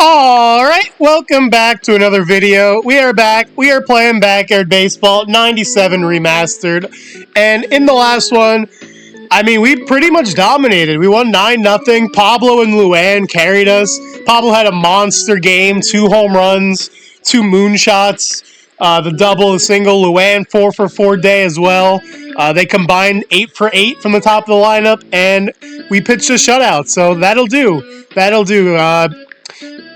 Alright, welcome back to another video. We are back. We are playing Backyard Baseball 97 Remastered. And in the last one, I mean, we pretty much dominated. We won 9-0. Pablo and Luann carried us. Pablo had a monster game, 2 home runs, 2 moonshots, the double, the single. Luann 4 for 4 day as well. They combined 8 for 8 from the top of the lineup, and we pitched a shutout. So that'll do. That'll do.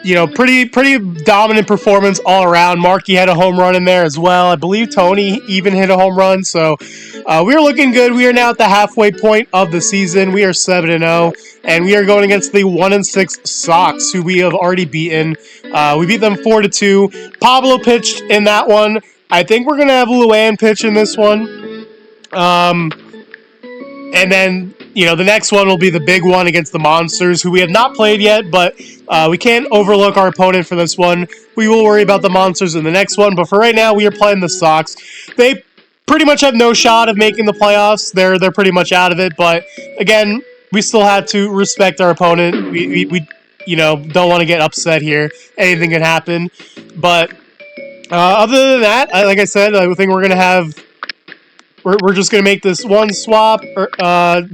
You know, pretty dominant performance all around. Marky had a home run in there as well. I believe Tony even hit a home run. So we're looking good. We are now at the halfway point of the season. We are 7-0, and we are going against the 1-6 Sox, who we have already beaten. We beat them 4-2. Pablo pitched in that one. I think we're gonna have Luann pitch in this one. And then, you know, the next one will be the big one against the Monsters, who we have not played yet, but we can't overlook our opponent for this one. We will worry about the Monsters in the next one, but for right now, we are playing the Sox. They pretty much have no shot of making the playoffs. They're pretty much out of it, but again, we still have to respect our opponent. We you know, don't want to get upset here. Anything can happen, but other than that, like I said, I think we're going to have... We're just going to make this one swap, or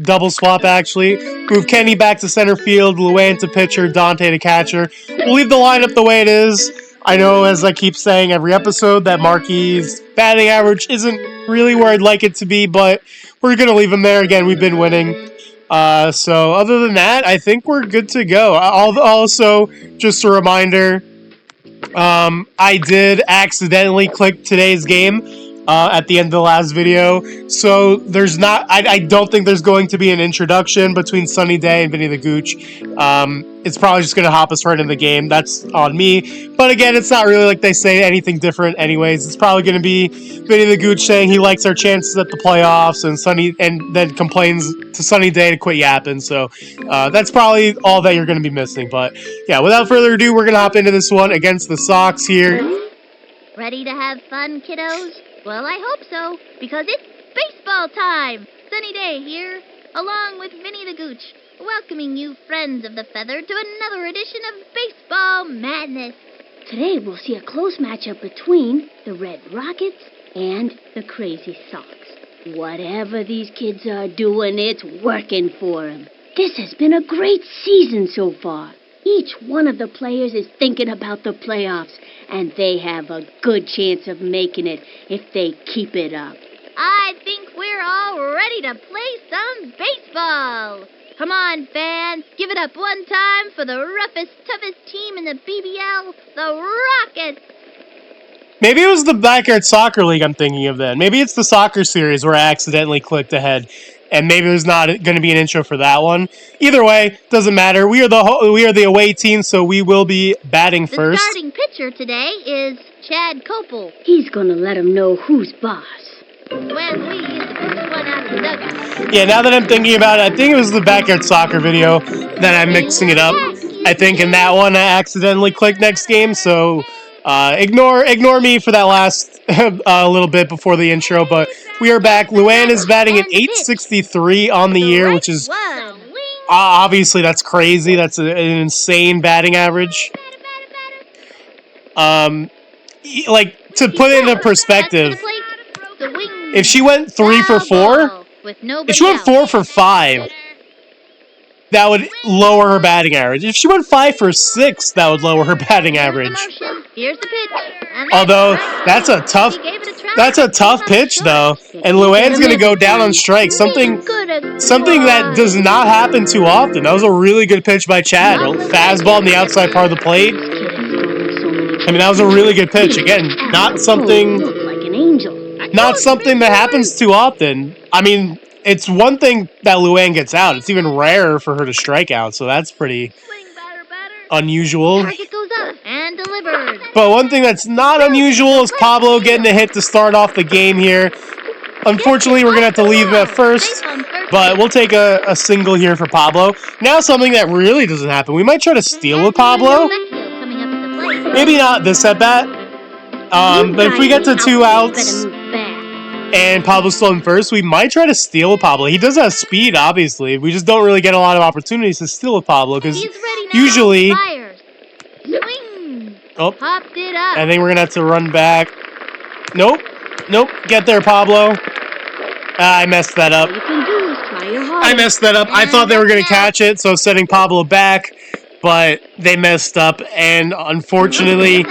double swap actually. Move Kenny back to center field, Luann to pitcher, Dante to catcher. We'll leave the lineup the way it is. I know, as I keep saying every episode, that Marky's batting average isn't really where I'd like it to be, but we're going to leave him there. Again, we've been winning. So other than that, I think we're good to go. Also, just a reminder, I did accidentally click today's game at the end of the last video, so there's not. I don't think there's going to be an introduction between Sunny Day and Vinny the Gooch. It's probably just going to hop us right in the game. That's on me. But again, it's not really like they say anything different anyways. It's probably going to be Vinny the Gooch saying he likes our chances at the playoffs, and then complains to Sunny Day to quit yapping. So that's probably all that you're going to be missing. But yeah, without further ado, we're going to hop into this one against the Sox here. Ready to have fun, kiddos? Well, I hope so, because it's baseball time! Sunny Day here, along with Vinny the Gooch, welcoming you friends of the feather to another edition of Baseball Madness. Today we'll see a close matchup between the Red Rockets and the Crazy Sox. Whatever these kids are doing, it's working for them. This has been a great season so far. Each one of the players is thinking about the playoffs, and they have a good chance of making it if they keep it up. I think we're all ready to play some baseball. Come on, fans, give it up one time for the roughest, toughest team in the BBL, the Rockets. Maybe it was the Backyard Soccer League I'm thinking of then. Maybe it's the soccer series where I accidentally clicked ahead. And maybe there's not going to be an intro for that one. Either way, doesn't matter. We are the away team, so we will be batting first. The starting pitcher today is Chad Copel. He's going to let him know who's boss. When we is the first one out of the dugout. Yeah, now that I'm thinking about it, I think it was the Backyard Soccer video that I'm mixing it up. I think in that one I accidentally clicked next game, so ignore me for that last little bit before the intro, but we are back. Luann is batting at .863 on the year, which is obviously that's crazy. That's an insane batting average. Like, to put it into perspective, if she went 3 for 4, if she went 4 for 5, that would lower her batting average. If she went 5 for 6, that would lower her batting average. Here's the pitch. Although that's a tough pitch though, and Luann's gonna go down on strike. Something that does not happen too often. That was a really good pitch by Chad. A fastball on the outside part of the plate. I mean, that was a really good pitch. Again, not something that happens too often. I mean, it's one thing that Luann gets out. It's even rarer for her to strike out, so that's pretty unusual. Target goes up and delivered. But one thing that's not unusual is Pablo getting a hit to start off the game here. Unfortunately, we're going to have to leave him at first, but we'll take a single here for Pablo. Now something that really doesn't happen. We might try to steal with Pablo. Maybe not this at-bat. But if we get to 2 outs and Pablo's still in first, we might try to steal with Pablo. He does have speed, obviously. We just don't really get a lot of opportunities to steal with Pablo, because usually Swing. Oh, Popped it up. I think we're going to have to run back. Nope. Nope. Get there, Pablo. I messed that up. All you can do is try your hardest. I messed that up. I thought they were going to catch it, so sending Pablo back, but they messed up, and unfortunately,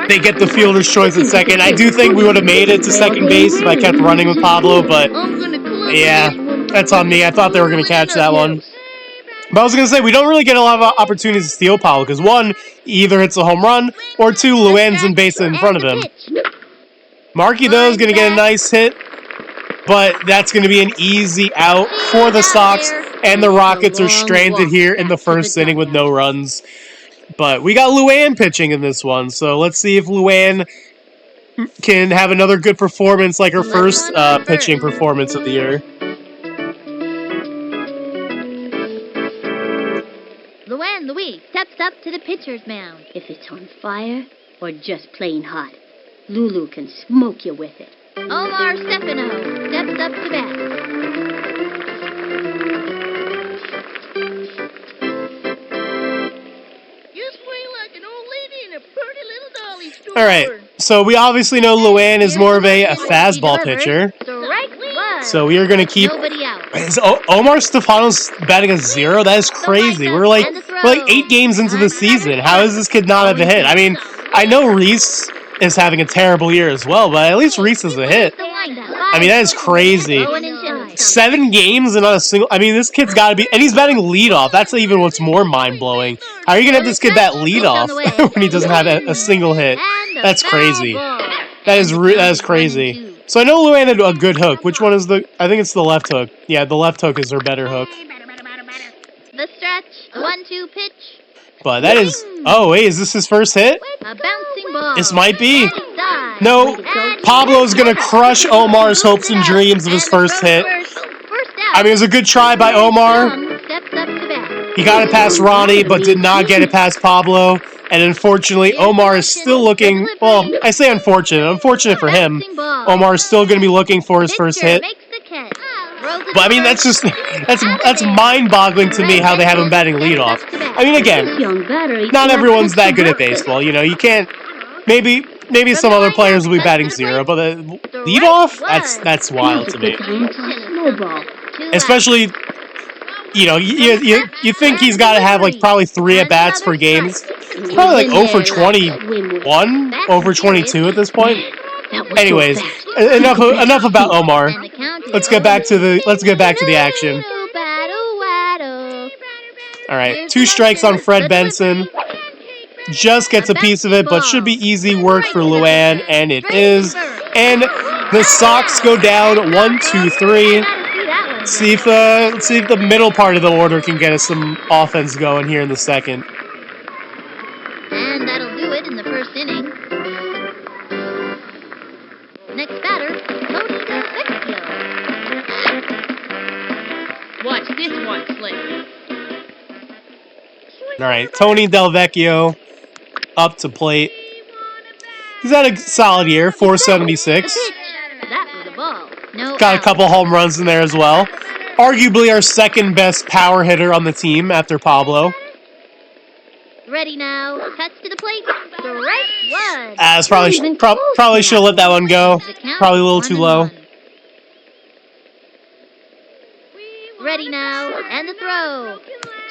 they get the fielder's choice at second. I do think we would have made it to second base if I kept running with Pablo, but yeah, that's on me. I thought they were going to catch that one. But I was going to say, we don't really get a lot of opportunities to steal Pablo, because one, he either hits a home run, or two, Luann's in base in front of him. Marky, though, is going to get a nice hit, but that's going to be an easy out for the Sox, and the Rockets are stranded here in the first inning with no runs. But we got Luann pitching in this one, so let's see if Luann can have another good performance like her first pitching performance of the year. Luann Louise steps up to the pitcher's mound. If it's on fire or just plain hot, Lulu can smoke you with it. Omar Stefano steps up to bat. You swing like an old lady in a pretty little dolly store. All right, so we obviously know Luann is more of a fastball pitcher. Strike one. So we are going to keep... Nobody out. Is Omar Stefano's batting a 0? That is crazy. We're like 8 games into the season. How does this kid not have a hit? I mean, I know Reese is having a terrible year as well, but at least Reese has a hit. I mean, that is crazy. 7 games and not a single... I mean, this kid's got to be... And he's batting leadoff. That's even what's more mind-blowing. How are you going to have this kid bat leadoff when he doesn't have a single hit? That's crazy. That is crazy. So I know Luann had a good hook. Which one is the... I think it's the left hook. Yeah, the left hook is her better hook. The stretch. 1-2 pitch. But that is... Oh, wait, is this his first hit? A bouncing ball. This might be. Inside. No, Pablo's going to crush Omar's hopes and dreams of his first hit. I mean, it was a good try by Omar. Steps up to bat. He got it past Ronnie, but did not get it past Pablo. And unfortunately, Omar is still looking... Well, I say unfortunate. Unfortunate for him. Omar is still going to be looking for his first hit. But I mean, that's just... That's mind-boggling to me how they have him batting leadoff. I mean, again, not everyone's that good at baseball. You know, you can't... Maybe some other players will be batting 0, but the leadoff? That's wild to me. Especially... You know, you think he's got to have like probably 3 at-bats per game. It's probably like 0 for 21, 0 for 22 at this point. Anyways, enough about Omar. Let's get back to the action. All right, 2 strikes on Fred Benson. Just gets a piece of it, but should be easy work for Luann, and it is. And the Sox go down 1-2-3. See if the middle part of the order can get us some offense going here in the second. And that'll do it in the first inning. Next batter, Tony Delvecchio. Watch this one, Slick. All right, Tony Delvecchio up to plate. He's had a solid year, 476. That was a ball. No Got a out. couple home runs in there as well. Arguably our second best power hitter on the team after Pablo. Ready now. Cuts to the plate. Strike one. As probably should have let that one go. Probably a little too low. Ready now. And the throw.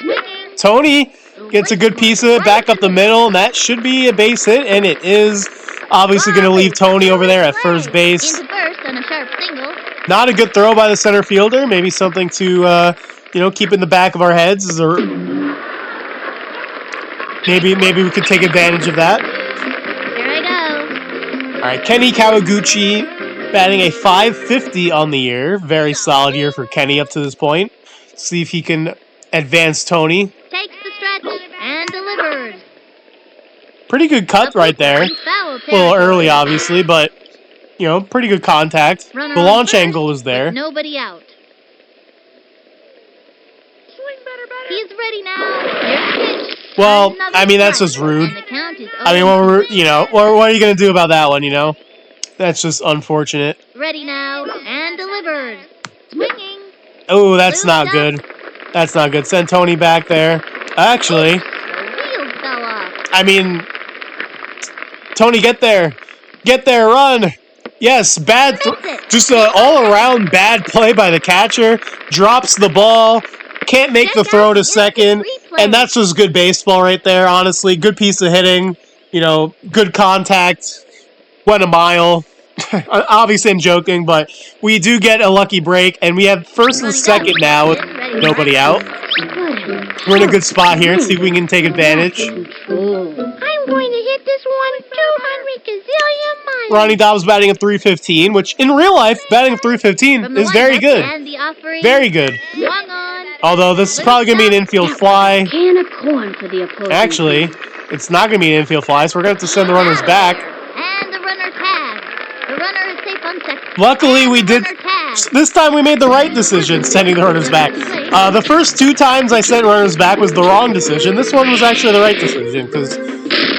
Swinging. Tony gets a good piece of it back up the middle, and that should be a base hit, and it is. Obviously going to leave Tony over there at first base. Into first on a sharp single. Not a good throw by the center fielder. Maybe something to keep in the back of our heads, or maybe we could take advantage of that. Here I go. All right, Kenny Kawaguchi batting a .550 on the year. Very solid year for Kenny up to this point. See if he can advance Tony. Takes the stretch and delivers. Pretty good cut right there. A little early, obviously, but, pretty good contact. The launch angle was there. Nobody out. He's ready now. Here's the pitch. Well, I mean, that's just rude. And the count is I mean, what are you going to do about that one, That's just unfortunate. Ready now and delivers. Swinging. Oh, that's not good. That's not good. Send Tony back there. Actually, The wheels fell off. I mean, Tony, get there. Get there, run. Yes, bad, just an all-around bad play by the catcher. Drops the ball, can't make the throw to second, and that's just good baseball right there, honestly. Good piece of hitting, you know, good contact, went a mile. Obviously, I'm joking, but we do get a lucky break, and we have first and second now with nobody out. We're in a good spot here. See if we can take advantage. I'm going to hit this one 200 gazillion miles. Ronnie Dobbs batting at 315, which in real life, batting at 315 is very good. Very good. Although this is probably going to be an infield fly. Can of corn for the opposing. Actually, it's not going to be an infield fly, so we're going to have to send the runners back. And the runner tagged. The runner is safe on second. Luckily, we did. This time we made the right decision, sending the runners back. The first 2 times I sent runners back was the wrong decision. This one was actually the right decision, because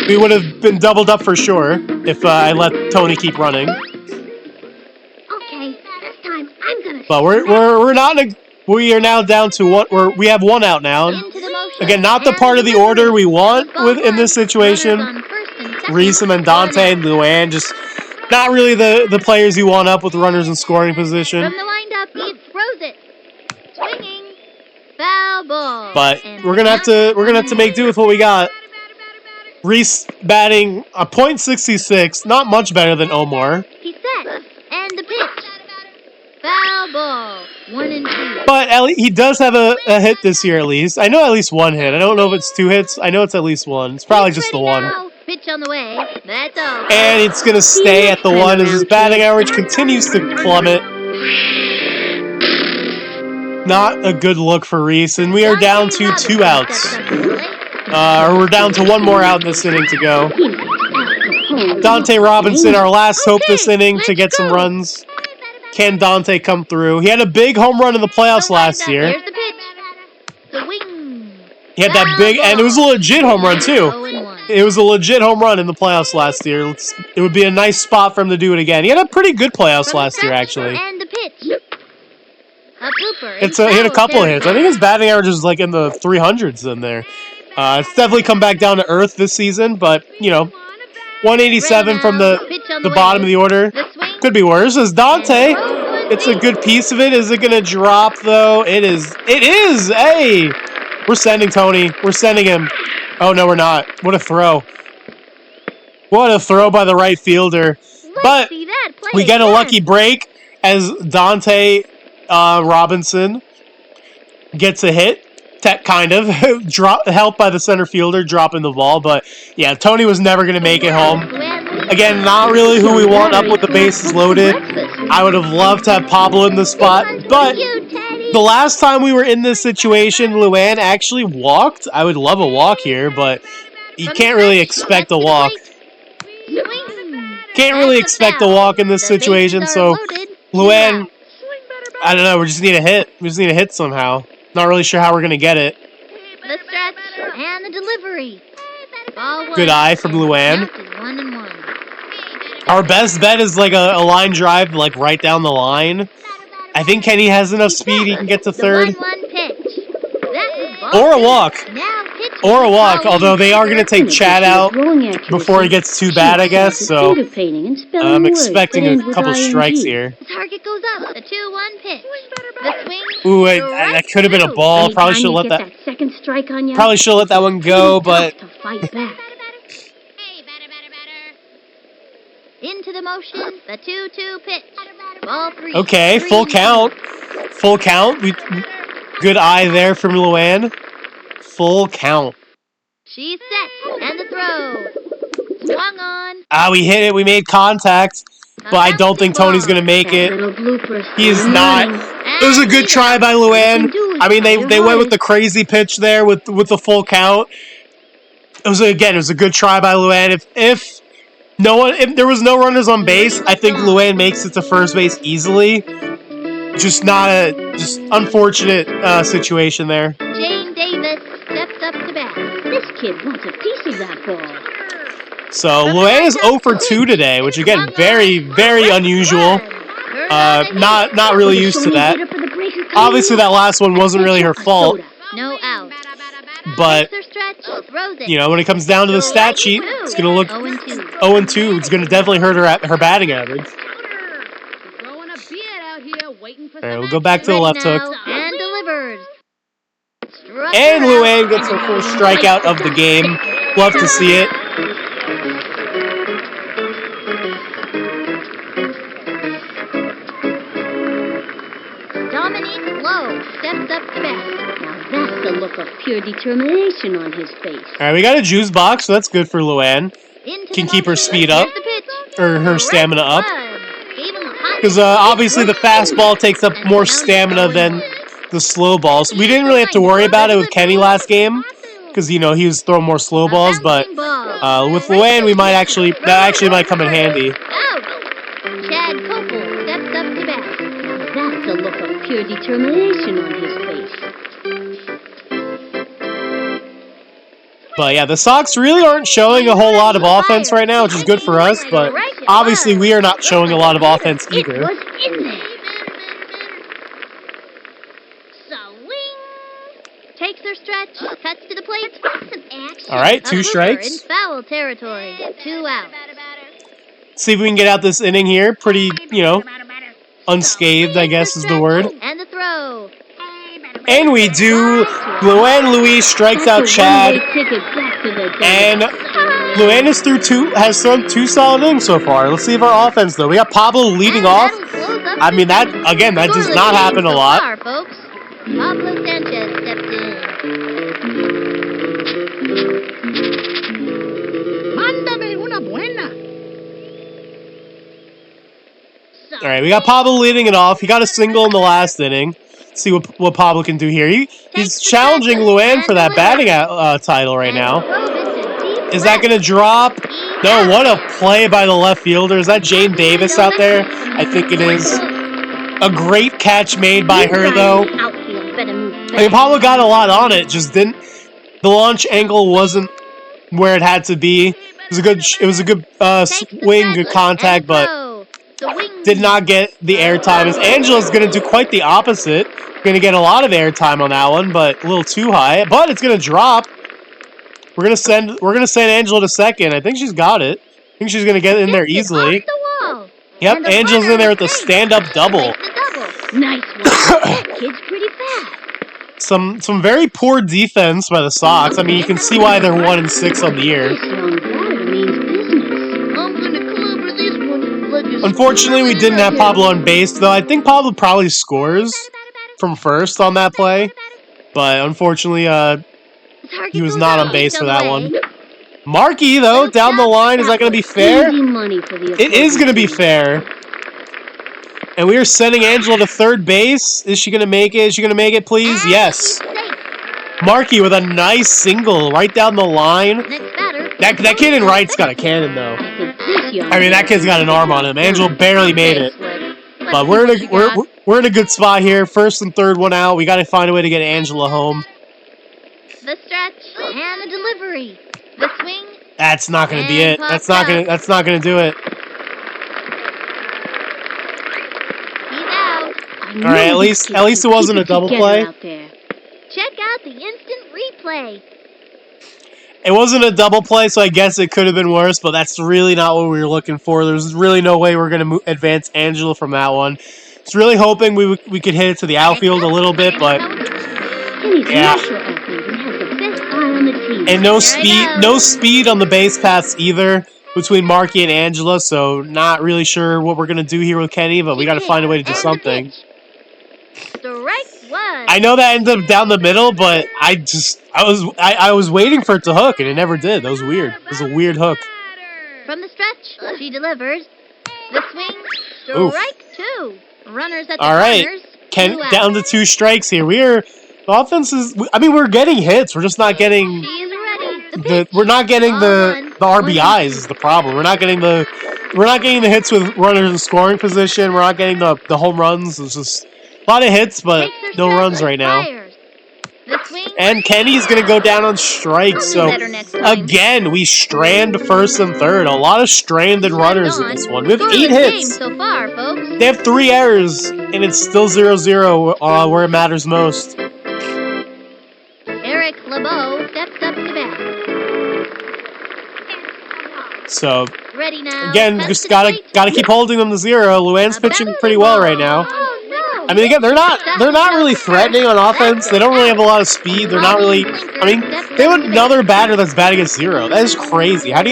we would have been doubled up for sure if I let Tony keep running. Okay, this time I'm gonna. But we're not. We are now down to one. We have 1 out now. Again, not the part of the order we want in this situation. Reese and then Dante and Luann, just not really the players you want up with runners in scoring position. From the windup, he throws it. Swinging. Foul ball. But we're gonna have to make do with what we got. Reese batting a .66, not much better than Omar. He's set. And the pitch. Foul ball. 1 and 2. But he does have a hit this year at least. I know at least 1 hit. I don't know if it's 2 hits. I know it's at least 1. It's probably just the 1. Now. Pitch on the way. That's all. And it's going to stay at the 1 as his batting average continues to plummet. Not a good look for Reese. And we are down to 2 outs. We're down to 1 more out in this inning to go. Dante Robinson, our last hope this inning to get some runs. Can Dante come through? He had a big home run in the playoffs last year. Here's the pitch. The wing. He had that big, and it was a legit home run too. It was a legit home run in the playoffs last year. It would be a nice spot for him to do it again. He had a pretty good playoffs last year, actually. And the pitch. A blooper. He had a couple of hits. I think his batting average is like in the 300s in there. It's definitely come back down to earth this season, but, you know, 187 from the bottom of the order. Could be worse. As Dante, it's a good piece of it. Is it going to drop, though? It is. It is! Hey! We're sending Tony. We're sending him. Oh, no, we're not. What a throw. What a throw by the right fielder. But we get a lucky break as Dante Robinson gets a hit. Kind of. Helped by the center fielder dropping the ball. But, yeah, Tony was never going to make it home. Again, not really who we want up with the bases loaded. I would have loved to have Pablo in the spot. But the last time we were in this situation, Luann actually walked. I would love a walk here, but you can't really expect a walk. Can't really expect a walk in this situation, so Luann, I don't know, we just need a hit. We just need a hit somehow. Not really sure how we're going to get it. The stretch and the delivery. Good eye from Luann. 1-1. Our best bet is like a line drive, like right down the line. I think Kenny has enough speed he can get to third. Or a walk. Or a walk, although they are going to take Chad out before he gets too bad, I guess. So I'm expecting a couple strikes here. The target goes up. The 2-1 pitch. The swing. Ooh, that could have been a ball. Probably should have let that. Probably should have let that one go, but. Into the motion. The 2-2 pitch. Ball 3. Okay, full count. Full count. Good eye there from Luann. Full count. She's set. And the throw. Swung on. We hit it. We made contact. But I don't think Tony's going to make it. He is not. It was a good try by Luann. I mean, they went with the crazy pitch there with the full count. It was a good try by Luann. If there was no runners on base, I think Luann makes it to first base easily. Just unfortunate situation there. Jane Davis steps up to bat. This kid wants a piece of that ball. So Luann is 0 for 2 today, which again, very, very unusual. Not really used to that. Obviously, that last one wasn't really her fault. No out. But stretch, throws it. You know, when it comes down to the stat sheet, it's going to look 0-2. It's going to definitely hurt her batting average. All right, we'll go back to the left hook. And delivers. And Luann gets her first strikeout of the game. Love to see it. Dominique Lowe steps up to bat. Now that's the look of pure determination on his face. All right, we got a juice box, so that's good for Luann. Can keep her speed up, or her stamina up. Because obviously the fastball takes up more stamina than the slow balls. We didn't really have to worry about it with Kenny last game, because, you know, he was throwing more slow balls, but with Luann, that actually might come in handy. Chad Copel steps up to bat. Now that's the look of pure determination on his face. But yeah, the Sox really aren't showing a whole lot of offense right now, which is good for us, but obviously we are not showing a lot of offense either. It was in there. Takes her stretch, cuts to the plate. All right, 2 strikes. In foul territory, 2 outs. See if we can get out this inning here. Pretty, you know, unscathed, I guess is the word. And the throw. And we do. Luann Louise strikes out Chad. And Luann has thrown 2 solid innings so far. Let's see if our offense, though. We got Pablo leading off. I mean, that does not happen a lot. Pablo Sanchez steps in. Mándame una buena. All right, we got Pablo leading it off. He got a single in the last inning. Let's see what Pablo can do here. He's challenging Luann for that batting title right now. Is that going to drop? No, what a play by the left fielder. Is that Jane Davis out there? I think it is. A great catch made by her, though. I mean, Pablo got a lot on it, just didn't. The launch angle wasn't where it had to be. It was a good swing, good contact, but did not get the airtime. As Angela's going to do quite the opposite. Going to get a lot of airtime on that one, but a little too high. But it's going to drop. We're going to send Angela to second. I think she's got it. I think she's going to get in there easily. Yep, Angela's in there with a stand-up double. Nice one. That kid's pretty fast. Some very poor defense by the Sox. I mean, you can see why they're 1-6 on the year. This young batter means business. I'm gonna cover this one. Unfortunately, we didn't have Pablo on base, though. I think Pablo probably scores from first on that play. But unfortunately, he was not on base for that one. Markey, though, down the line. Is that going to be fair? It is going to be fair. And we are sending Angela to third base. Is she going to make it? Is she going to make it, please? Yes. Markey with a nice single right down the line. That kid in right's got a cannon, though. I mean, that kid's got an arm on him. Angela barely made it. But we're in a good spot here. First and third one out. We got to find a way to get Angela home. The stretch and the delivery. The swing. That's not going to be it. That's not going to do it. All right, at least it wasn't a double play. Check out the instant replay. It wasn't a double play, so I guess it could have been worse, but that's really not what we were looking for. There's really no way we're going to advance Angela from that one. I was really hoping we could hit it to the outfield a little bit, but yeah. And no speed on the base paths either between Markey and Angela, so not really sure what we're going to do here with Kenny, but we got to find a way to do something. Strike one. I know that ended up down the middle, but I was waiting for it to hook, and it never did. That was weird. It was a weird hook. From the stretch, she delivers. The swing, strike two. Runners at the corners. Down to 2 strikes here. The offense is. I mean, we're getting hits. We're just not getting. We're not getting the RBIs. Is the problem. We're not getting the hits with runners in scoring position. We're not getting the home runs. It's just a lot of hits, but no runs right now. And Kenny's going to go down on strikes. So, again, we strand first and third. A lot of stranded runners in this one. We have 8 hits. They have 3 errors, and it's still 0-0 where it matters most. Eric LeBeau steps up to bat. So ready now. Again, just gotta keep holding them to 0. Luann's pitching pretty well right now. Oh, no. I mean, again, they're not really threatening on offense. They don't really have a lot of speed. They're not really. I mean, they have another batter that's batting at 0. That is crazy. How do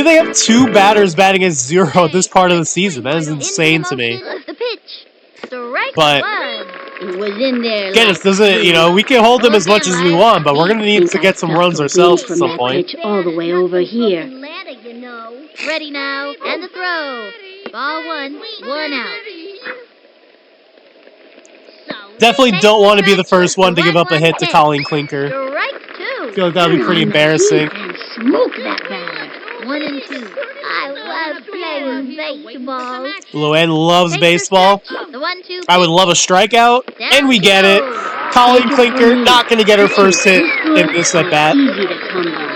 they have 2 batters batting at 0 at this part of the season? That is insane to me. The pitch. Strike But one. It was in there. again, it doesn't. We can hold them as much as we want, but we're gonna need to get some runs ourselves at some point. Pitch all the way over here. Ready now, and the throw. Ball 1, 1 out. Definitely don't want to be the first one to give up a hit to Colleen Clinker. Strike 2. I feel like that would be pretty embarrassing. And smoke that batter. 1 and 2. I love playing baseball. Luann loves baseball. The 1-2. I would love a strikeout, and we get it. Colleen Clinker not going to get her first hit in this at bat. Easy to come by.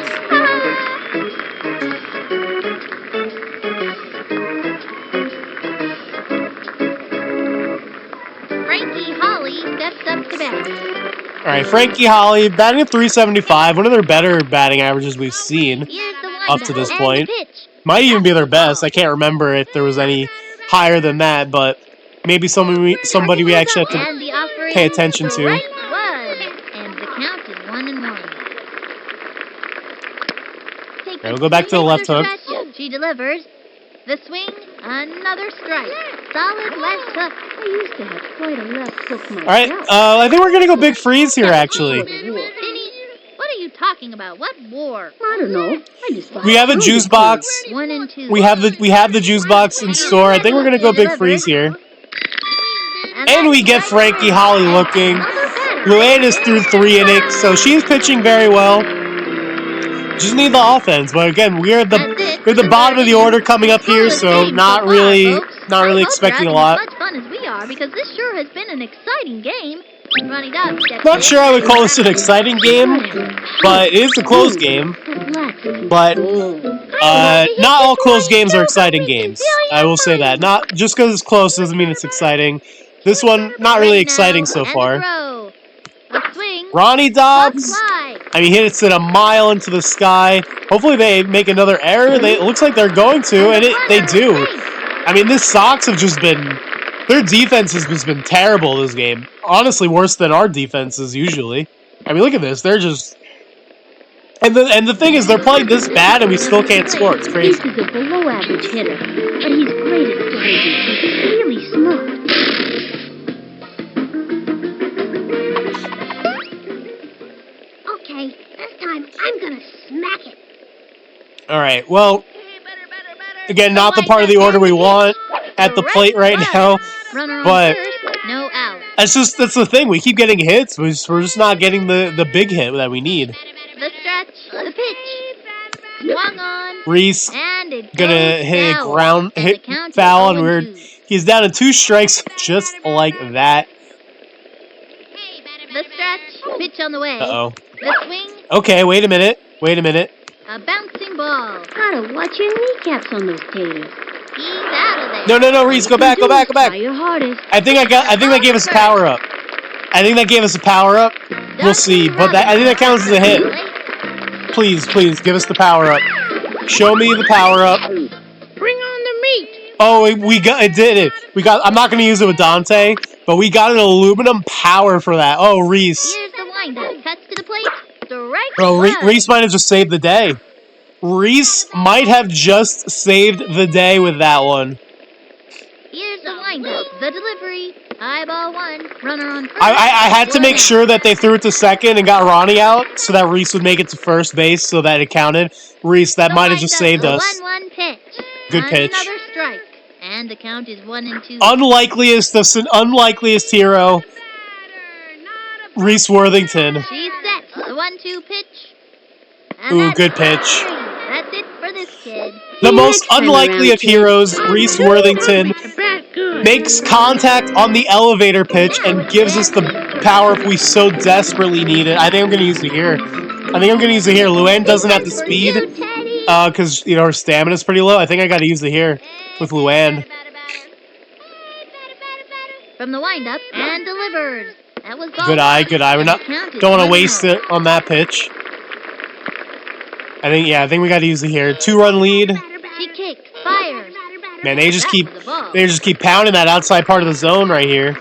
Frankie Holly steps up to bat. All right, Frankie Holly batting at 375, one of their better batting averages we've seen Here's the up windup to this and point. the pitch. Might even be their best. I can't remember if there was any higher than that, but maybe somebody we actually have to And the offering, pay attention to. strike 1. And the count is 1 and 1. Take We'll go back to the left hook. stretch. She delivers. The swing, another strike. Solid left hook. I used to have quite a left hook myself. All right, I think we're going to go big freeze here, actually. Vinny, what are you talking about? What war? I don't know. I just thought We have a juice box. 1 and 2. We have the juice box in store. I think we're going to go big freeze here. And we get Frankie Holly looking. Luann is through 3 innings, so she's pitching very well. Just need the offense, but again, we're at the bottom of the order coming up here, so not really expecting a lot. As much fun as we are, because this sure has been an exciting game. Ronnie Dobbs steps Not in. sure I would call this an exciting game, but it is a close game. But not all close games are exciting games. I will say that. Not just because it's close doesn't mean it's exciting. This one, not really exciting so far. A swing. Ronnie Dobbs. Fly. I mean, hits it a mile into the sky. Hopefully they make another error. It looks like they're going to, and they do. I mean, this Sox have just been... Their defense has just been terrible this game. Honestly, worse than our defenses usually. I mean, look at this. They're just... And the thing is, they're playing this bad, and we still can't score. It's crazy. This is a below-average hitter, but he's great at throwing. He's really smart. Okay, this time I'm gonna smack it. All right, well... Again, not the part of the order we want at the plate right now, but no out. that's the thing. We keep getting hits, we're just not getting the big hit that we need. The stretch, the pitch, swung on, Reese and it gonna goes hit a foul. ground And hit the count is foul, and 0-2. he's down to 2 strikes just like that. The stretch, pitch on the way. Uh-oh. The swing, Okay, wait a minute. a bouncing ball. Gotta watch your kneecaps on those taters. He's out of there. No, Reese, go back. Try your hardest. I think that gave us a power up. We'll see, but I think that counts as a hit. Please, give us the power up. Show me the power up. Bring on the meat. Oh, it did it. I'm not gonna use it with Dante, but we got an aluminum power for that. Oh, Reese. Here's the windup. Cuts to the plate. Strike Bro, one. Reese might have just saved the day. Reese might have just saved the day with that one. Here's the windup. The delivery. High ball 1. Runner on first. I had to make One sure that they threw it to second and got Ronnie out so that Reese would make it to first base so that it counted. Reese, that The might have just saved windup, us. the 1-1 pitch. Good pitch. Another strike. And the count is 1 and 2. Unlikeliest hero, Reese Worthington. She's set. The 1-2 pitch. And Ooh, that's good pitch. That's it for this kid. The most unlikely of heroes, Reese Worthington, makes contact on the elevator pitch and gives us the power if we so desperately need it. I think I'm going to use it here. Luann doesn't have the speed because, her stamina's pretty low. I think I got to use it here with Luann. From the windup and delivers. That was ball Good eye. one. We're not The count is don't want to 1-0. waste it on that pitch. I think we got to use it here. 2-run lead. She kicks, fires. Man, they just keep Back to the ball. pounding that outside part of the zone right here.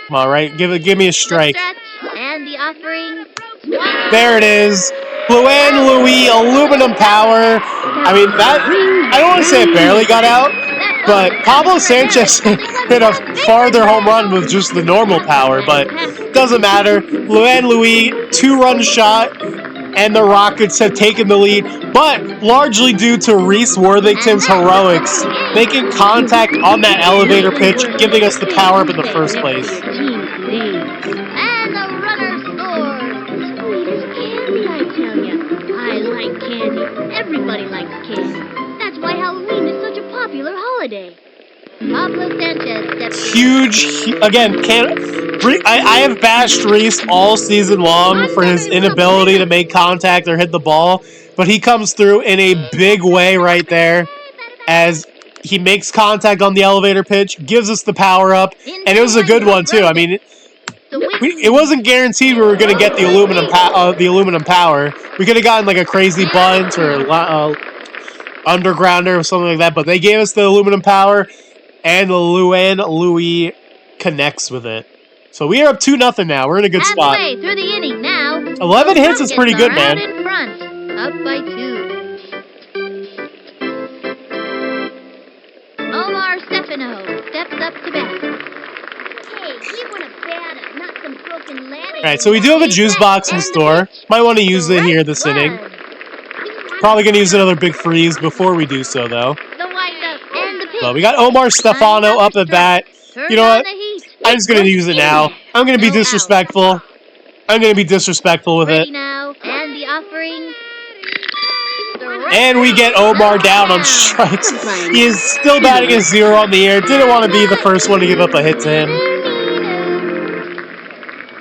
Come on, right? Give me a strike. The stretch and the offering. There it is. Luann Louis, aluminum power. I mean, that, I don't want to say it barely got out, but Pablo Sanchez hit a farther home run with just the normal power, but doesn't matter. Luann Louis, 2-run shot, and the Rockets have taken the lead, but largely due to Reese Worthington's heroics, making contact on that elevator pitch, giving us the power up in the first place. And the runner scores. Sweet as candy, I tell ya. I like candy. Everybody likes candy. That's why Halloween is such a popular holiday. Pablo Sanchez steps Huge, again, I have bashed Reese all season long for his inability to make contact or hit the ball, but he comes through in a big way right there as he makes contact on the elevator pitch, gives us the power up, and it was a good one too. I mean, it wasn't guaranteed we were going to get the aluminum power. We could have gotten like a crazy bunt or undergrounder or something like that, but they gave us the aluminum power, and Luann Louis connects with it. So we are up 2-0 now. We're in a good spot. halfway through the inning now. 11 hits is pretty good, Rockets are man. out in front, up by 2. Omar Stefano steps up to bat. Hey, we want a batter, not some broken ladder. Alright, so we do have a juice box in store. Might want to use it here this inning. Probably going to use another big freeze before we do so, though. The windup and the pitch. So we got Omar Stefano up at bat. You know what? I'm just going to use it now. I'm going to be disrespectful. I'm going to be disrespectful with it. Ready now, and the offering. And we get Omar down on strikes. He is still batting a 0 on the air. Didn't want to be the first one to give up a hit to him.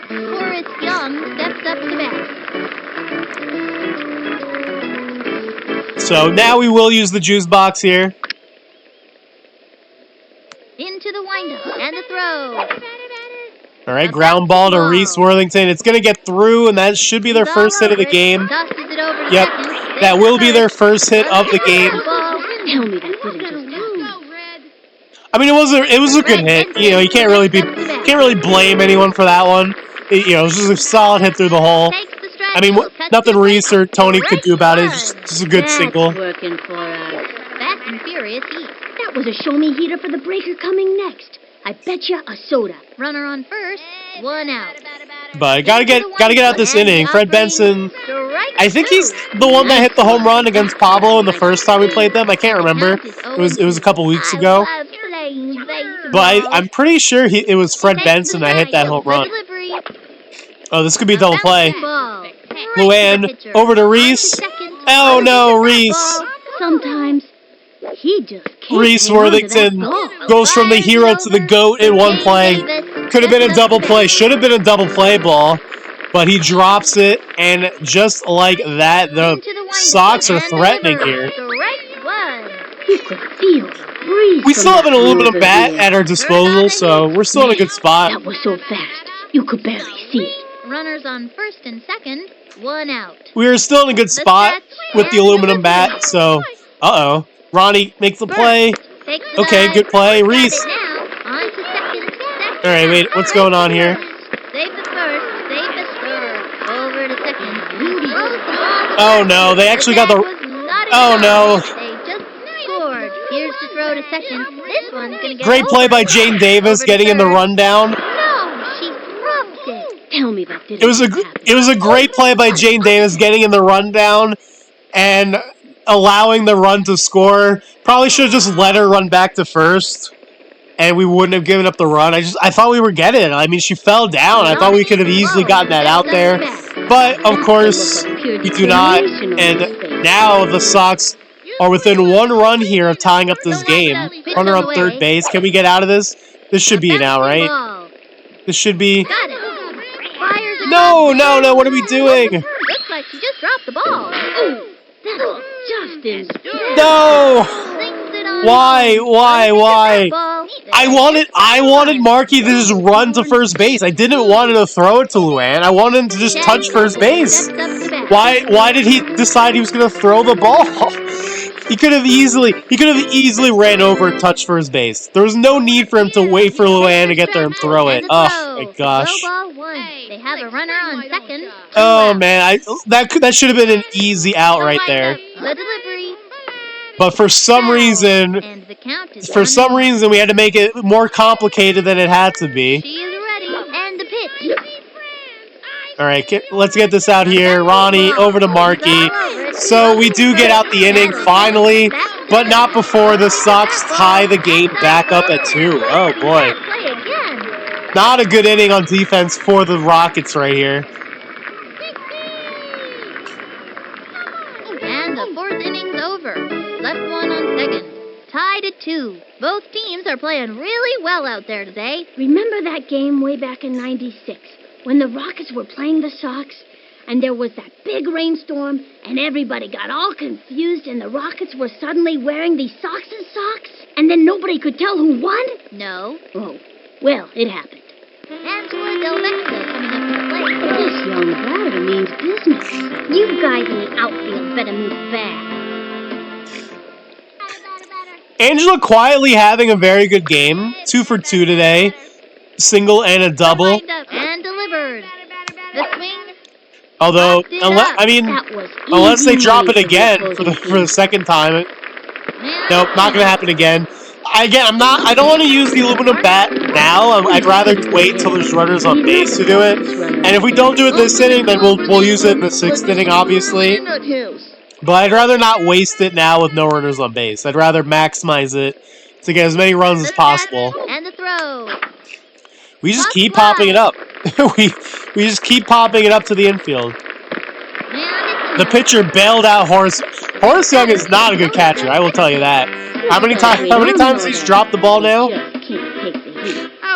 Horace Young steps up to bat. So now we will use the juice box here. Into the windup and the throw. All right, ground ball to Reese Worthington. It's going to get through, and that should be their first hit of the game. Tosses it over to Yep, second. that will be their first hit of the game. Tell me that didn't just happen. I mean, it was a good hit. You know, you can't really blame anyone for that one. It was just a solid hit through the hole. I mean, nothing Reese or Tony could do about it. Just a good single. Working for us. Fast and furious heat. That was a show-me heater for the breaker coming next. I bet you a soda. Runner on first, 1 out. But gotta get out this inning. Fred Benson, I think he's the one that hit the home run against Pablo in the first time we played them. I can't remember. It was a couple weeks ago. But I'm pretty sure it was Fred Benson that hit that home run. Oh, this could be a double play. Luann, over to Reese. Oh no, Reese. Sometimes he just can't. Reese hang on to that Worthington ball. goes from the hero to the GOAT in one play. Could have been a double play. Should have been a double play ball. But he drops it, and just like that, the Sox are threatening here. You could feel the breeze. We from still have an that aluminum over bat there. at our disposal, so we're still in a good spot. That was so fast, you could barely see it. Runners on first and second, 1 out. We are still in a good spot with the aluminum bat, so... Uh-oh. Ronnie makes the play. Okay, good play. Reese. Alright, wait, what's going on here? Save the first, save the third. Over to second. Oh no, they actually got the... Oh no. They just scored. Here's the throw to second. This one's gonna get Great play by Jane Davis getting in the rundown. No, she dropped it. Tell me that didn't It was a great play by Jane Davis getting in the rundown and allowing the run to score. Probably should have just let her run back to first, and we wouldn't have given up the run. I thought we were getting it. I mean, she fell down. I thought we could have easily gotten that out there. But, of course, we do not. And now the Sox are within 1 run here of tying up this game. Runner on third base. Can we get out of this? This should be an out, right? This should be... Got it. Fires it. No, no, no. What are we doing? Looks like she just dropped the ball. Ooh, that was just in. No! Sings it on Why? home. Ball. I wanted Marky to just run to first base. I didn't want him to throw it to Luann. I wanted him to just touch first base. Steps up to bat. Why did he decide he was gonna throw the ball? He could have easily ran over and touched first base. There was no need for him to wait for Luann to get there and throw it. Oh my gosh. Low ball one. They have a runner on second. Oh man, that should have been an easy out right there. The delivery. But for some reason, And the count is we had to make it more complicated than it had to be. She is ready. And the pitch. All right, let's get this out here. Ronnie, over to Marky. So we do get out the inning finally, but not before the Sox tie the game back up at 2. Oh boy. Play again. Not a good inning on defense for the Rockets right here. And the fourth inning's over. Left one on second. Tied at 2. Both teams are playing really well out there today. Remember that game way back in '96 when the Rockets were playing the Sox? And there was that big rainstorm, and everybody got all confused, and the Rockets were suddenly wearing these Sox's socks? And then nobody could tell who won? No. Oh, well, it happened. And Tori Delvecchio coming up to the plate. This young batter means business. You guys in the outfield better move fast. Angela quietly having a very good game. 2 for 2 today. Single and a double. Lined up and delivered. The swing. Although, unless they drop it again for the second time. Nope, not gonna happen again. I don't want to use the aluminum bat now. I'd rather wait till there's runners on base to do it. And if we don't do it this inning, then we'll use it in the 6th inning, obviously. But I'd rather not waste it now with no runners on base. I'd rather maximize it to get as many runs as possible. And the throw. We just keep popping it up. we just keep popping it up to the infield. The pitcher bailed out Horace. Horace Young is not a good catcher, I will tell you that. How many times he's dropped the ball now?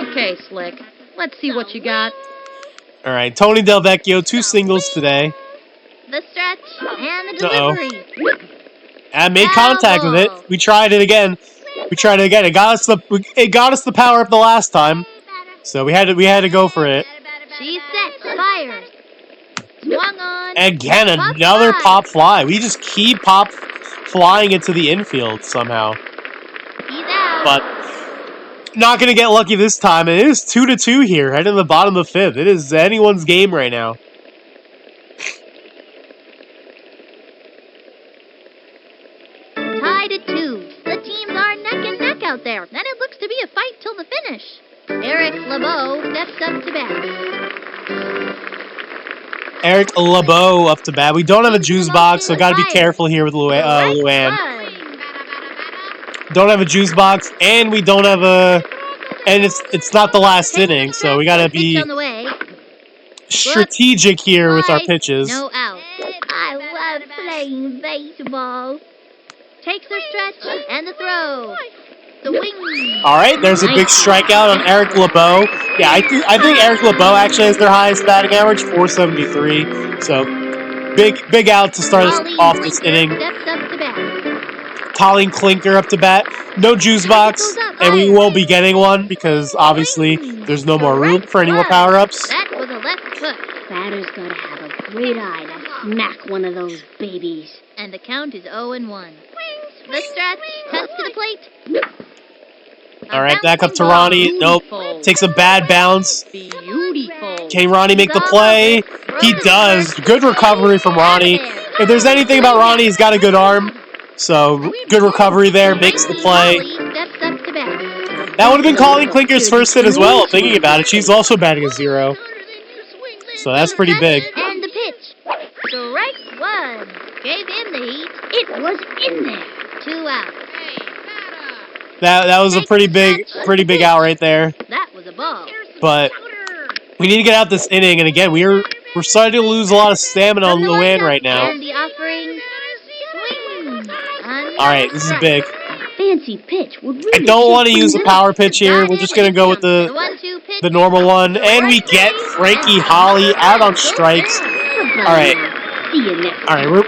Okay, Slick. Let's see what you got. All right, Tony Delvecchio, 2 singles today. The stretch and the delivery. And made contact with it. We tried it again. It got us the power up the last time. So we had to go for it. She's set. Fires. Swung on. Again, another pop fly. We just keep flying it to the infield somehow. He's out. But not gonna get lucky this time. It is 2-2 here, heading to the bottom of the 5th. It is anyone's game right now. Tied at 2. The teams are neck and neck out there, and it looks to be a fight till the finish. Eric LeBeau steps up to bat. Eric LeBeau up to bat. We don't have a juice box, so gotta be careful here with Luann. Don't have a juice box, and we don't have a... And it's not the last inning, so we gotta be strategic here with our pitches. No out. I love playing baseball. Takes her stretch and the throw. The wing. All right, there's a big strikeout on Eric LeBeau. Yeah, I think Eric LeBeau actually has their highest batting average, 473. So big out to start us off this inning. Steps up to bat. Colleen Clinker up to bat. No juice box, and we won't be getting one because obviously there's no more room for any more power-ups. That was a left hook. Batter's gotta have a great eye to smack one of those babies. And the count is 0-1. The stretch, cuts to the plate. All right, back up to Ronnie. Nope. Takes a bad bounce. Beautiful. Can Ronnie make the play? He does. Good recovery from Ronnie. If there's anything about Ronnie, he's got a good arm. So, good recovery there. Makes the play. That would have been Colleen Clinker's first hit as well, thinking about it. She's also batting a 0. So that's pretty big. And the pitch. Strike one. Gave him the heat. It was in there. 2 out. That was a pretty big out right there. That was a ball. But we need to get out this inning, and again, we're starting to lose a lot of stamina on Luann right now. And the offering. Swing. All right, this is big. Fancy pitch would really I don't want to use a power pitch here. We're just gonna go with the normal one, and we get Frankie Holly out on strikes. All right.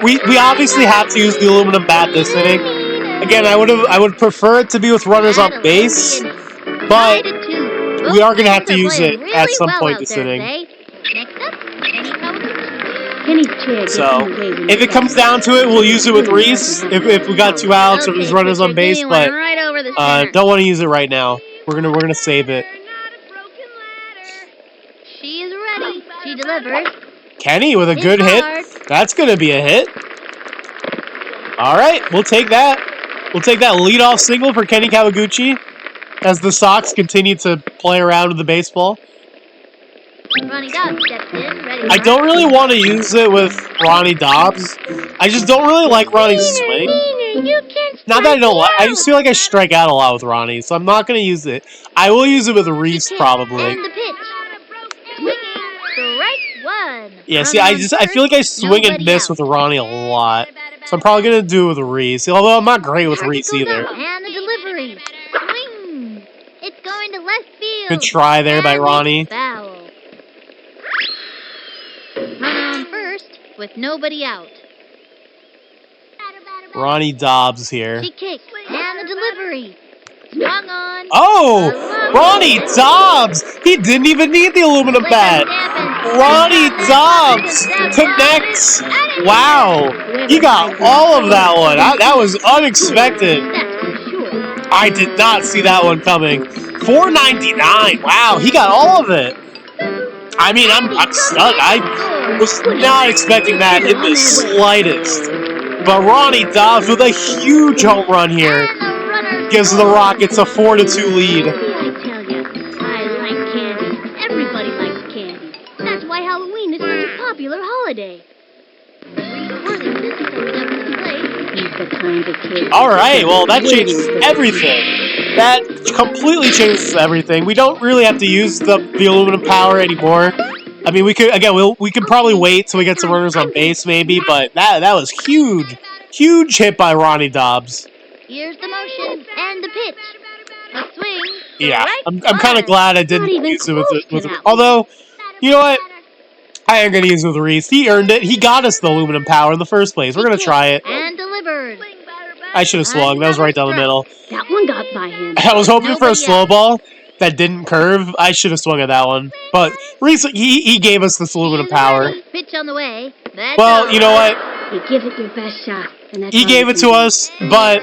We obviously have to use the aluminum bat this inning. Again, I would prefer it to be with runners on base, but but tied at 2. we are Both going to have teams to are use playing it really at some well point out this there inning. today. Next up, Kenny Cowboy. Kenny's chair gets in So, the way when if he it comes falls. down to it, we'll use it with Willie Reese doesn't have if we got much 2 outs or Okay, there's runners on pitcher, give base, me but one right over the center. don't want to use it right now. We're gonna save it. She is ready. She delivers. Kenny with a It's good hit. hard. That's gonna be a hit. All right, we'll take that. We'll take that leadoff single for Kenny Kawaguchi as the Sox continue to play around with the baseball. Ronnie Dobbs steps in, ready. I don't really want to use it with Ronnie Dobbs. I just don't really like Ronnie's swing. You can Not that I don't like. I just feel like I strike out a lot with Ronnie, so I'm not gonna use it. I will use it with Reese probably. And the pitch. Swinging. Strike one. Yeah, see, I feel like I swing and miss with Ronnie a lot. So I'm probably going to do it with Reese. Although I'm not great with Reese either. And the delivery. Swing. It's going to left field. Good try there by Ronnie. Foul. Run on first with nobody out. Ronnie Dobbs here. She kicks. And the delivery. Swung on. Oh! Ronnie Dobbs! He didn't even need the aluminum bat. Ronnie Dobbs connects. Wow. He got all of that one. That was unexpected. I did not see that one coming. $4.99. Wow, he got all of it. I mean, I'm stunned. I was not expecting that in the slightest. But Ronnie Dobbs with a huge home run here gives the Rockets a 4-2 lead. I tell ya, I like candy. Everybody likes candy. That's why Halloween is such a popular holiday. He's the kind of kid. All right, well, that changes everything. That completely changes everything. We don't really have to use the aluminum power anymore. I mean, we could probably wait till we get some runners on base, maybe. But that was huge, huge hit by Ronnie Dobbs. Here's the motion and the pitch. A swing. Yeah, I'm kind of glad I didn't use it with that. although, you know what? I am going to use it with Reese. He earned it. He got us the aluminum power in the first place. We're going to try it. And delivered. I should have swung. That was right down the middle. That one got by him. I was hoping for a slow ball that didn't curve. I should have swung at that one. But Reese, he gave us this aluminum power. Pitch on the way. That's Well, you know what? You give it your best shot. And that's He all gave you it can to do. us, but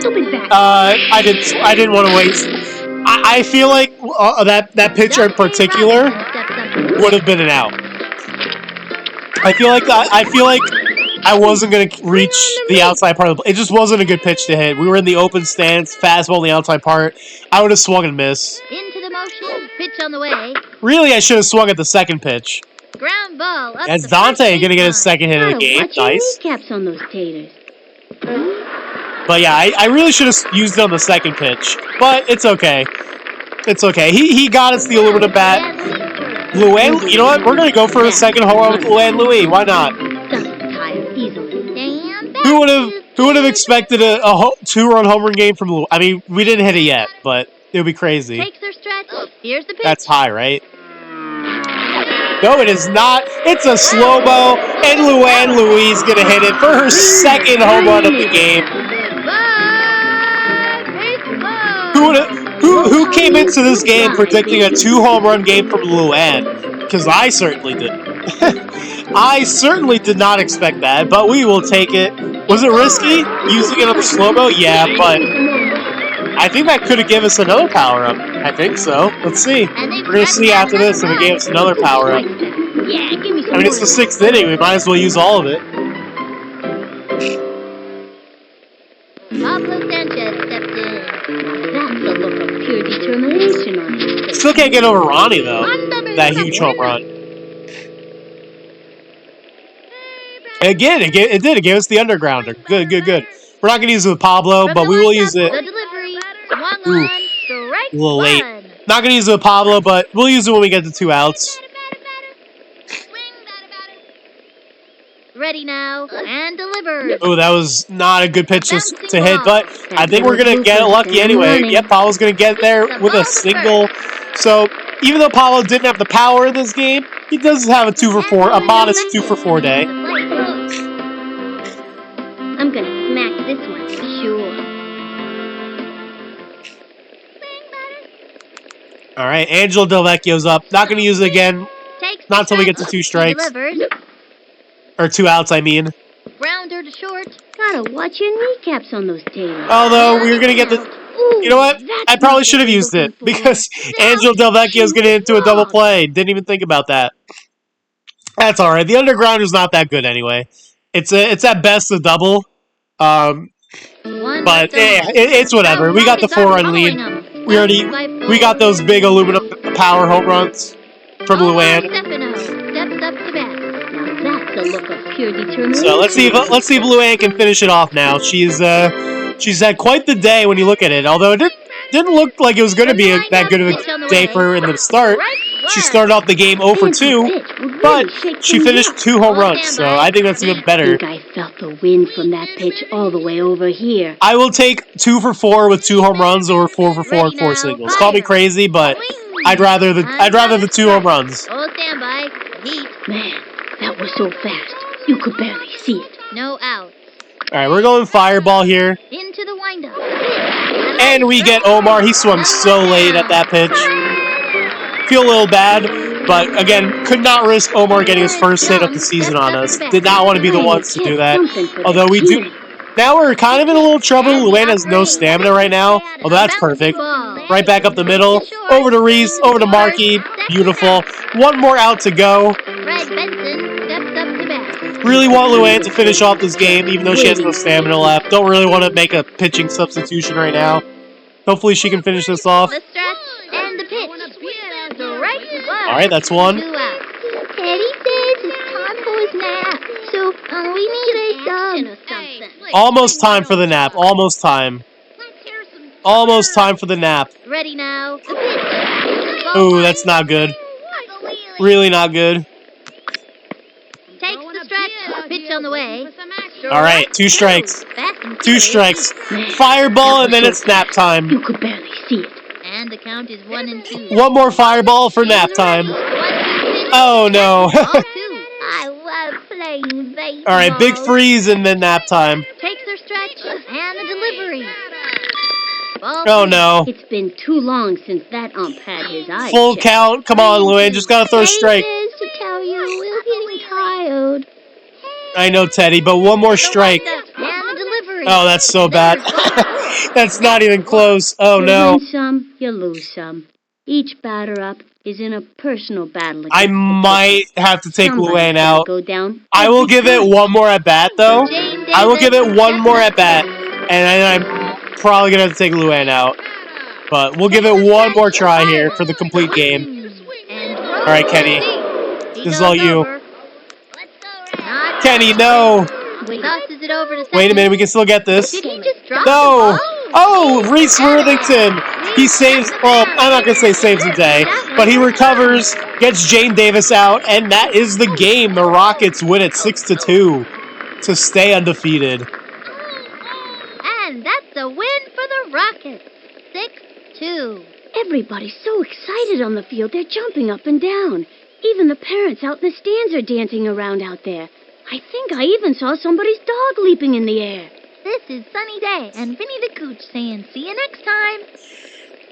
Stupid bat. I didn't want to waste. I feel like that pitcher in particular would have been an out. I feel like I wasn't gonna reach the outside part of the plate. It just wasn't a good pitch to hit. We were in the open stance, fastball in the outside part. I would have swung and missed. into the motion. Pitch on the way. Really, I should have swung at the second pitch. Ground ball. Up That's the Dante first gonna get his baseline. second hit of the Gotta game. watch your Nice. kneecaps on those taters. But yeah, I really should have used it on the second pitch. But it's okay. It's okay. He got us the aluminum bat. Luann, you know what? We're gonna go for a second home run with Luann Louis. Why not? Doesn't tire easily. Damn, Who would have expected a 2-run home run game from Louis? I mean, we didn't hit it yet, but it would be crazy. Takes her stretch. Here's the pitch. That's high, right? No, it is not. It's a slow-mo, and Luann Louise gonna hit it for her second home run of the game. Who came into this game predicting a 2-home run game from Luann? Because I certainly didn't. I certainly did not expect that, but we will take it. Was it risky using it on the slow-mo? Yeah, but I think that could have given us another power-up. I think so. Let's see. We're going to see after this if it gave us another power-up. Yeah, give me some I mean, it's the 6th inning. We might as well use all of it. Pablo Sanchez steps in. That's the look of pure determination on his face. Still can't get over Ronnie, though. That huge home run. Again, it did. It gave us the undergrounder. Good. We're not going to use it with Pablo, but we will use it. The delivery. Swung Ooh. on. Strike A little late. one. Not going to use it with Pablo, but we'll use it when we get to 2 outs. Ready now and delivered. Oh, that was not a good pitch to hit, but I think we're going to get lucky anyway. Yep, Pablo's going to get there with a single. So, even though Pablo didn't have the power in this game, he does have a 2-for-4, a modest 2-for-4 day. I'm gonna smack this one, sure. All right, Angelo Delvecchio's up. Not going to use it again. Takes Not the until we get to stretch. 2 strikes. Delivers. Or 2 outs, I mean. Grounder to short. Gotta watch your kneecaps on those tails. Although, we're going to get the... Ooh, You know what? that's I probably not should have what we're used it. looking for. Because Angelo Delvecchio's going to hit into a double play. Didn't even think about that. That's alright. The Undergrounder's not that good anyway. It's at best a double. But it's whatever. We got the 4-run lead. We got those big aluminum power home runs from Luann. Steps up to bat. Now that's a look of pure determination. So let's see if Luann can finish it off now. She's had quite the day when you look at it. Although it didn't look like it was going to be that good of a day for her in the start. She started off the game 0 for 2, but she finished 2 home runs, so I think that's even better. I think I felt the wind from that pitch all the way over here. I will take 2 for 4 with 2 home runs over 4 for 4 and 4 singles. Call me crazy, but I'd rather the 2 home runs. Oh, standby. Heat. Man, that was so fast. You could barely see it. No outs. All right, we're going Fireball here. Into the windup. And we get Omar. He swung so late at that pitch. Feel a little bad, but again, could not risk Omar getting his first hit of the season on us. Did not want to be the ones to do that. Although we do. Now we're kind of in a little trouble. Luann has no stamina right now. Although that's perfect. Right back up the middle. Over to Reese. Over to Markey. Beautiful. One more out to go. Fred Benson steps up to bat. Really want Luann to finish off this game, even though she has no stamina left. Don't really want to make a pitching substitution right now. Hopefully she can finish this off. The stretch and the pitch. Alright, that's one. Teddy says it's time for his nap, so we need a something. Almost time for the nap. Almost time. Almost time for the nap. Ready now. The pitch. Ooh, that's not good. Really not good. Takes the stretch. Pitch on the way. Alright, 2 strikes. 2 strikes. Fireball, and then it's nap time. You could barely see it. And the count is 1 and 2. One more fireball for nap time. Oh no. I love playing baseball. Alright, big freeze and then nap time. Takes her stretch and the delivery. Oh no. It's been too long since that ump had his eyes Full checked. count. Come on, Luann. Just gotta throw a strike. To tell you, we're getting tired. I know, Teddy, but one more strike. And the delivery. Oh, that's so bad. That's not even close. Oh no. You win some, you lose some. Each batter up is in a personal battle. I might have to take Somebody's Luann gotta out. Go down. I will give it one more at bat, though. I will give it one more at bat, and then I'm probably gonna have to take Luann out. But we'll give it one more try here for the complete game. All right, Kenny, this is all you. Kenny, no. Tosses it over to second. Wait a minute, we can still get this. Did he just drop No. the ball? Oh, Reese Worthington. He saves. Well, I'm not gonna say saves the day, but he recovers, gets Jane Davis out, and that is the game. The Rockets win it 6-2 to stay undefeated. And that's a win for the Rockets. 6-2. Everybody's so excited on the field, they're jumping up and down. Even the parents out in the stands are dancing around out there. I think I even saw somebody's dog leaping in the air. This is Sunny Day and Vinny the Cooch saying see you next time.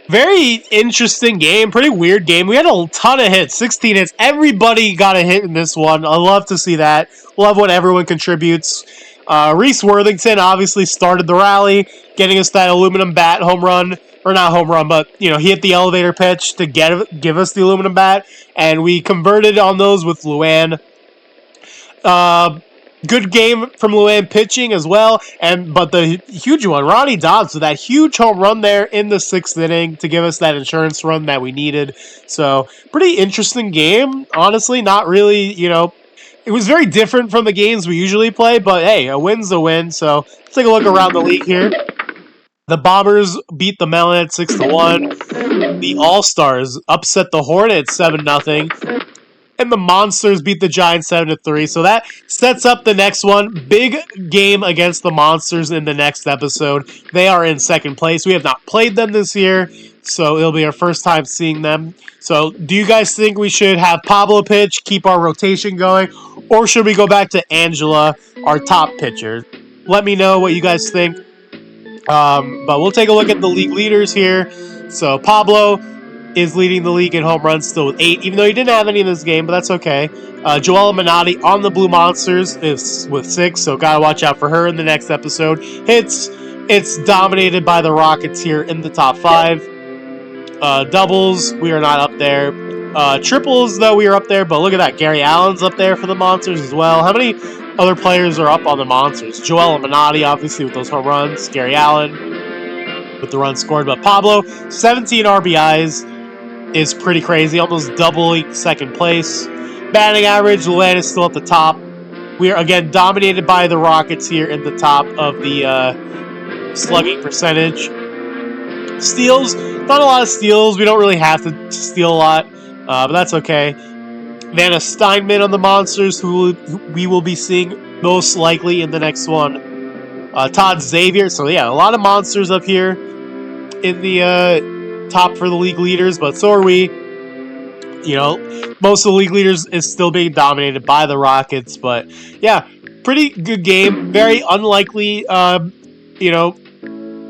Very interesting game. Pretty weird game. We had a ton of hits. 16 hits. Everybody got a hit in this one. I love to see that. Love when everyone contributes. Reese Worthington obviously started the rally, getting us that aluminum bat home run. Or not home run, but, he hit the elevator pitch to give us the aluminum bat. And we converted on those with Luann. Good game from Luann pitching as well, but the huge one, Ronnie Dobbs, with that huge home run there in the 6th inning to give us that insurance run that we needed. So, pretty interesting game. Honestly, not really, it was very different from the games we usually play, but hey, a win's a win. So, let's take a look around the league here. The Bombers beat the Melon at 6-1. The All-Stars upset the Hornets 7-0. And the Monsters beat the Giants 7-3. So that sets up the next one. Big game against the Monsters in the next episode. They are in 2nd place. We have not played them this year, so it'll be our first time seeing them. So do you guys think we should have Pablo pitch, keep our rotation going, or should we go back to Angela, our top pitcher? Let me know what you guys think. But we'll take a look at the league leaders here. So Pablo is leading the league in home runs still with 8, even though he didn't have any in this game, but that's okay. Joella Minotti on the Blue Monsters is with 6, so gotta watch out for her in the next episode. Hits, it's dominated by the Rockets here in the top 5. Doubles, we are not up there. Triples, though, we are up there, but look at that. Gary Allen's up there for the Monsters as well. How many other players are up on the Monsters? Joella Minotti, obviously, with those home runs. Gary Allen with the runs scored. But Pablo, 17 RBIs is pretty crazy, almost doubling second place. Batting average, Luan is still at the top. We are, again, dominated by the Rockets here in the top of the slugging percentage. Steals, not a lot of steals. We don't really have to steal a lot, but that's okay. Vanna Steinman on the Monsters, who we will be seeing most likely in the next one. Todd Xavier. So, yeah, a lot of Monsters up here in the top for the league leaders, but so are we. You know, most of the league leaders is still being dominated by the Rockets, but, yeah, pretty good game. Very unlikely, you know,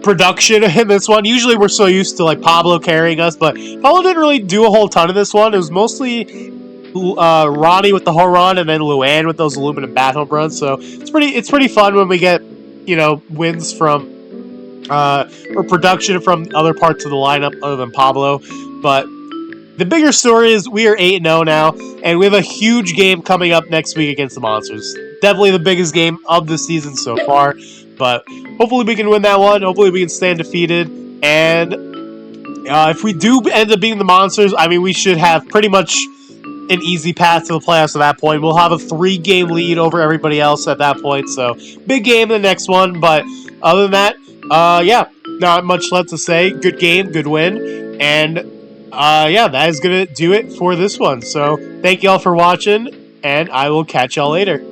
production in this one. Usually we're so used to like Pablo carrying us, but Pablo didn't really do a whole ton in this one. It was mostly Ronnie with the home run and then Luan with those aluminum bat home runs. So it's pretty fun when we get, you know, wins from or production from other parts of the lineup other than Pablo. But the bigger story is we are 8-0 now, and we have a huge game coming up next week against the Monsters. Definitely the biggest game of the season so far, but hopefully we can win that one. Hopefully we can stay undefeated, and if we do end up beating the Monsters, I mean, we should have pretty much an easy path to the playoffs at that point. We'll have a 3-game lead over everybody else at that point, so big game in the next one, but other than that, yeah, not much left to say. Good game, good win, and yeah, that is going to do it for this one. So, thank y'all for watching, and I will catch y'all later.